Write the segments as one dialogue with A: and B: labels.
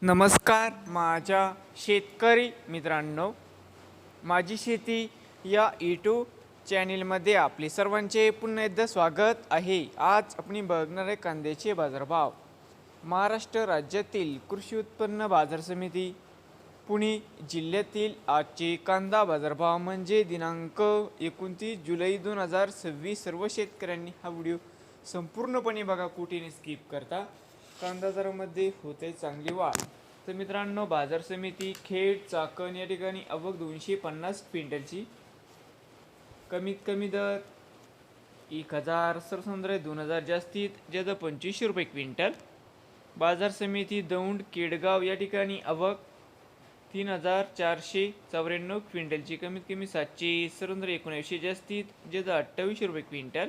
A: नमस्कार माझ्या शेतकरी मित्रांनो, माझी शेती या यूट्यूब चॅनेलमध्ये आपले सर्वांचे पुन्हा एकदा स्वागत आहे। आज आपण बघणार आहे कांद्याचे बाजारभाव। महाराष्ट्र राज्यातील कृषी उत्पन्न बाजार समिती पुणे जिल्ह्यातील आजचे कांदा बाजारभाव म्हणजे दिनांक 29 जुलै 2026। सर्व शेतकऱ्यांनी हा व्हिडिओ संपूर्णपणे बघा, कुठेही स्किप करता। कांदा दरामध्ये होते चांगली वाढ। तर मित्रांनो, बाजार समिती खेड चाकण या ठिकाणी आवक 250 क्विंटलची, कमीत कमी दर 1000, सरसंद्र 2000, जास्तीत जास्त 2500 रुपये क्विंटल। बाजार समिती दौंड केडगाव या ठिकाणी आवक 3494 क्विंटलची, कमीत कमी 700, सरसंद्र 1900, जास्तीत जास्त 2800 रुपये क्विंटल।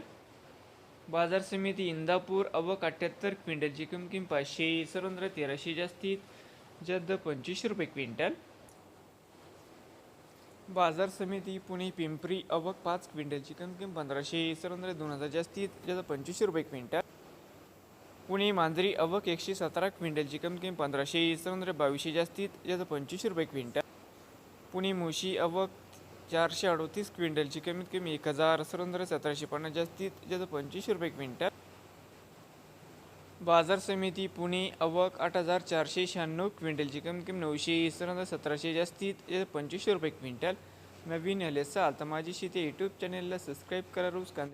A: बाजार समिती इंदापूर आवक 78 क्विंटलची, कमीत कमी 500, सरसंद्र 1300, जास्तीत जास्त 2500 रुपये क्विंटल। बाजार समिती पुणे पिंपरी आवक 5 क्विंटलची, कमीत कमी 1500, सरसंद्र 2000, जास्तीत जास्त 2500 रुपये क्विंटल। पुणे मांजरी आवक 117 क्विंटलची, कमीत कमी 1500, सरसंद्र 2200, जास्तीत जास्त 2500 रुपये क्विंटल। पुणे मोशी आवक 438 क्विंटलची, कमीत कमी 1000, सरसंद्र 1750, जास्तीत जास्त 2500 रुपये क्विंटल। बाजार समिती पुणे आवक 8496 क्विंटलची, कमीत कमी 900, सरसंद्र 1700, जास्तीत जास्त 2500 रुपये क्विंटल। नवीन आले असाल तर माझी शेती यूट्यूब चॅनेलला सबस्क्राईब करा। रोज कांदे